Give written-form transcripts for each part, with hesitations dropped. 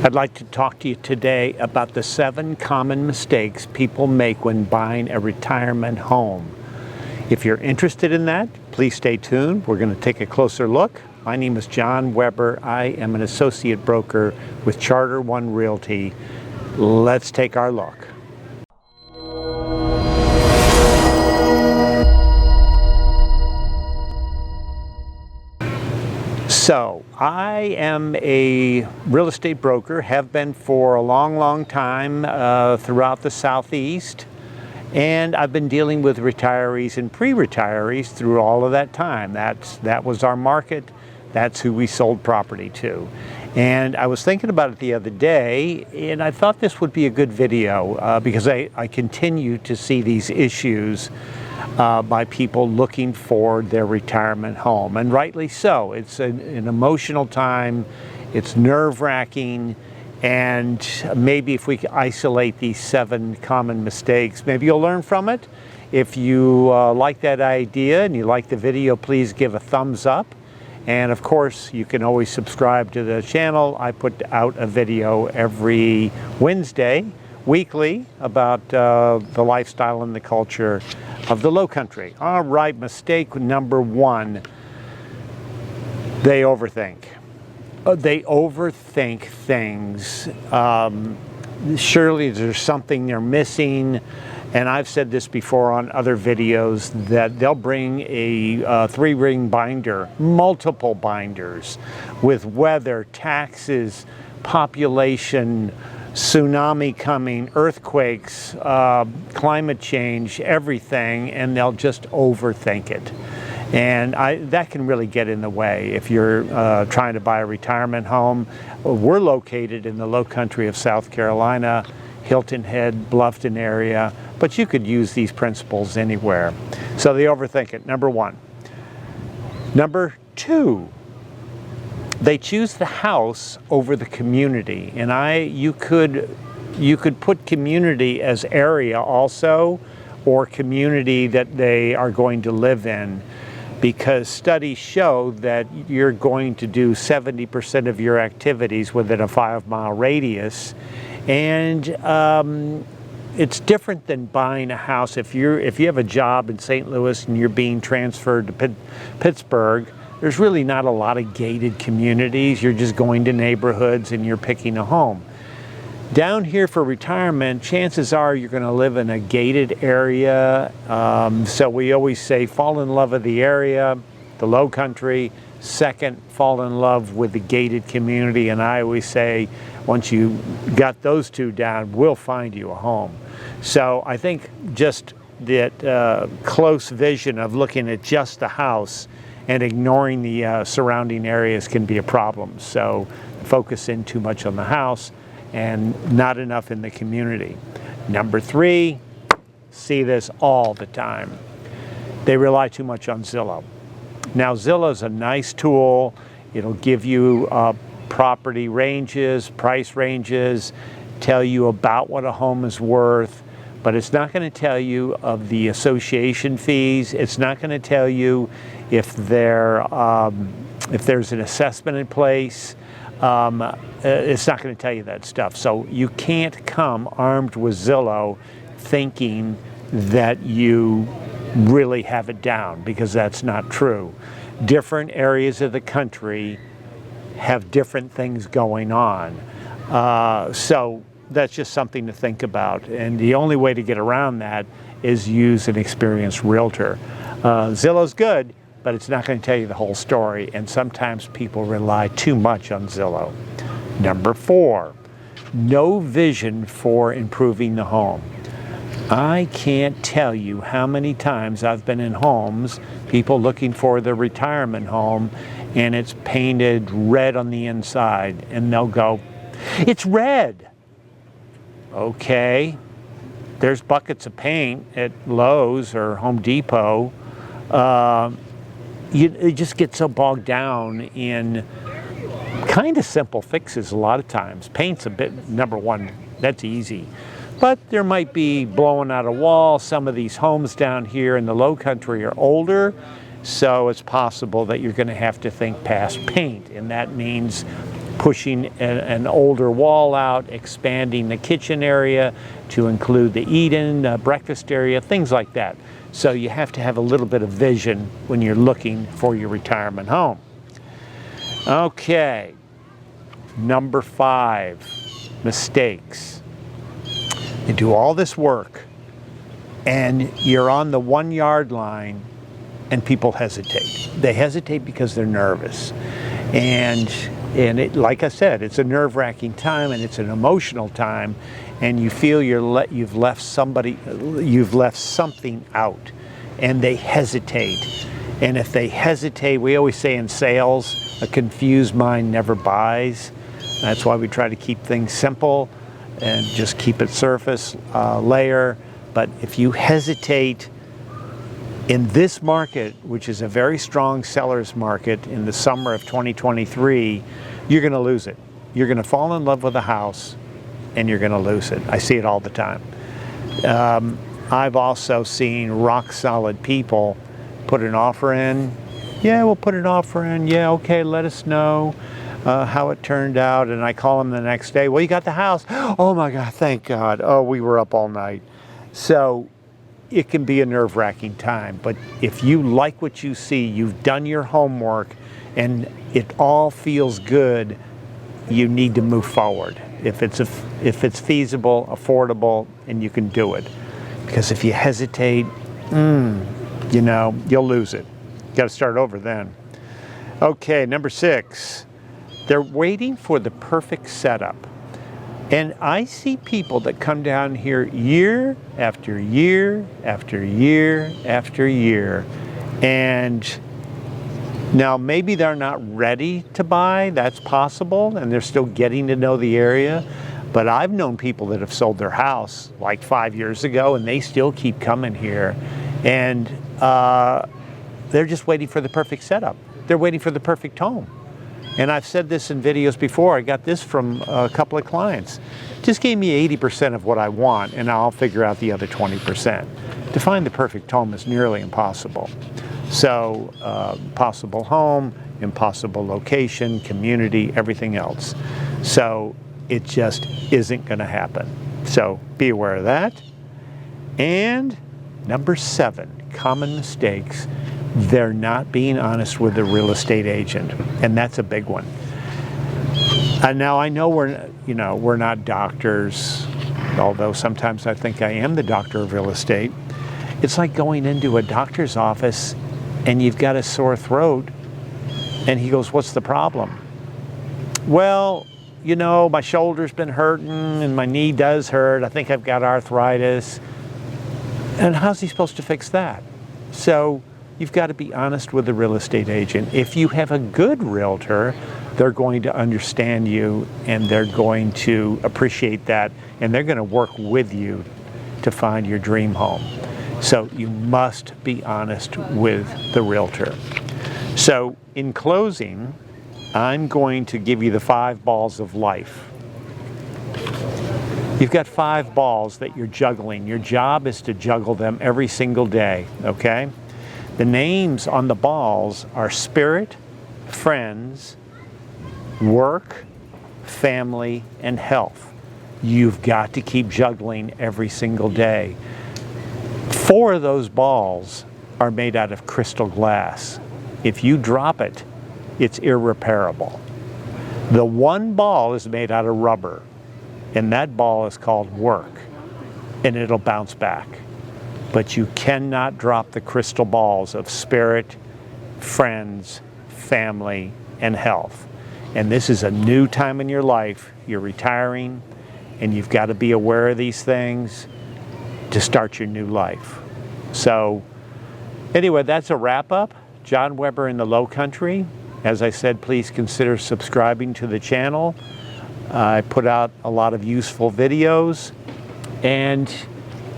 I'd like to talk to you today about the 7 common mistakes people make when buying a retirement home. If you're interested in that, please stay tuned. We're going to take a closer look. My name is John Weber. I am an associate broker with Charter One Realty. Let's take our look. So, I am a real estate broker, have been for a long time throughout the Southeast, and I've been dealing with retirees and pre-retirees through all of that time. That was our market. That's who we sold property to. And I was thinking about it the other day, and I thought this would be a good video because I continue to see these issues by people looking for their retirement home, and rightly so. It's an emotional time, it's nerve-wracking, and maybe if we isolate these 7 common mistakes, maybe you'll learn from it. If you like that idea and you like the video, please give a thumbs up. And of course, you can always subscribe to the channel. I put out a video every Wednesday, weekly, about the lifestyle and the culture of the Lowcountry. All right, mistake number 1, they overthink. They overthink things. Surely there's something they're missing. And I've said this before on other videos that they'll bring a 3-ring binder, multiple binders with weather, taxes, population, tsunami coming, earthquakes, climate change, everything, and they'll just overthink it. And that can really get in the way if you're trying to buy a retirement home. We're located in the Lowcountry of South Carolina, Hilton Head, Bluffton area, but you could use these principles anywhere. So they overthink it, number 1. Number 2, they choose the house over the community. And you could put community as area also, or community that they are going to live in, because studies show that you're going to do 70% of your activities within a 5-mile radius. And it's different than buying a house. If you have a job in St. Louis and you're being transferred to Pittsburgh, there's really not a lot of gated communities. You're just going to neighborhoods and you're picking a home. Down here for retirement, chances are you're going to live in a gated area. So we always say fall in love with the area, the Lowcountry. Second, fall in love with the gated community. And I always say, once you got those 2 down, we'll find you a home. So I think just that close vision of looking at just the house and ignoring the surrounding areas can be a problem. So focus in too much on the house and not enough in the community. Number 3, see this all the time. They rely too much on Zillow. Now Zillow is a nice tool. It'll give you property ranges, price ranges, tell you about what a home is worth, but it's not going to tell you of the association fees. It's not going to tell you if there's an assessment in place. It's not going to tell you that stuff. So you can't come armed with Zillow thinking that you really have it down, because that's not true. Different areas of the country have different things going on. So that's just something to think about. And the only way to get around that is use an experienced realtor. Zillow's good, but it's not going to tell you the whole story. And sometimes people rely too much on Zillow. Number 4, no vision for improving the home. I can't tell you how many times I've been in homes, people looking for the retirement home, and it's painted red on the inside, and they'll go, "It's red." Okay, there's buckets of paint at Lowe's or Home Depot. You just get so bogged down in kind of simple fixes a lot of times. Paint's a bit, number 1, that's easy. But there might be blowing out a wall. Some of these homes down here in the Lowcountry are older, so it's possible that you're going to have to think past paint, and that means pushing an older wall out, expanding the kitchen area to include the eat-in, breakfast area, things like that. So you have to have a little bit of vision when you're looking for your retirement home. Okay, number 5, mistakes. You do all this work and you're on the 1 yard line and people hesitate. They hesitate because they're nervous. And it, like I said, it's a nerve-wracking time and it's an emotional time, and you feel you've left something out, and they hesitate. And if they hesitate, we always say in sales, a confused mind never buys. That's why we try to keep things simple and just keep it surface layer. But if you hesitate in this market, which is a very strong seller's market in the summer of 2023, you're going to lose it. You're going to fall in love with a house and you're going to lose it. I see it all the time. I've also seen rock solid people put an offer in. Yeah, we'll put an offer in. Yeah, okay, let us know how it turned out. And I call them the next day. Well, you got the house. Oh my God, thank God. Oh, we were up all night. So it can be a nerve-wracking time, but if you like what you see, you've done your homework, and it all feels good, you need to move forward. If it's feasible, affordable, and you can do it. Because if you hesitate, you know, you'll lose it. You got to start over then. Okay, number 6, they're waiting for the perfect setup. And I see people that come down here year after year after year after year. And now maybe they're not ready to buy, that's possible, and they're still getting to know the area. But I've known people that have sold their house like 5 years ago and they still keep coming here. And they're just waiting for the perfect setup. They're waiting for the perfect home. And I've said this in videos before. I got this from a couple of clients. Just give me 80% of what I want and I'll figure out the other 20%. To find the perfect home is nearly impossible. So possible home, impossible location, community, everything else. So it just isn't going to happen. So be aware of that. And number 7, common mistakes. They're not being honest with the real estate agent, and that's a big one. And now I know we're not doctors, although sometimes I think I am the doctor of real estate. It's like going into a doctor's office and you've got a sore throat, and he goes, "What's the problem?" Well, you know, my shoulder's been hurting and my knee does hurt. I think I've got arthritis. And how's he supposed to fix that? So you've got to be honest with the real estate agent. If you have a good realtor, they're going to understand you and they're going to appreciate that, and they're going to work with you to find your dream home. So you must be honest with the realtor. So in closing, I'm going to give you the 5 balls of life. You've got 5 balls that you're juggling. Your job is to juggle them every single day, okay? The names on the balls are spirit, friends, work, family, and health. You've got to keep juggling every single day. 4 of those balls are made out of crystal glass. If you drop it, it's irreparable. The 1 ball is made out of rubber, and that ball is called work, and it'll bounce back. But you cannot drop the crystal balls of spirit, friends, family, and health. And this is a new time in your life. You're retiring, and you've got to be aware of these things to start your new life. So anyway, that's a wrap-up. John Weber in the Lowcountry. As I said, please consider subscribing to the channel. I put out a lot of useful videos. And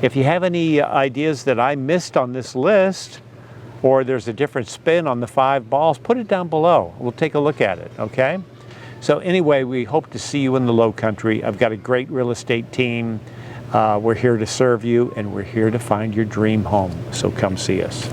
if you have any ideas that I missed on this list, or there's a different spin on the 5 balls, put it down below. We'll take a look at it, okay? So anyway, we hope to see you in the Lowcountry. I've got a great real estate team. We're here to serve you, and we're here to find your dream home. So come see us.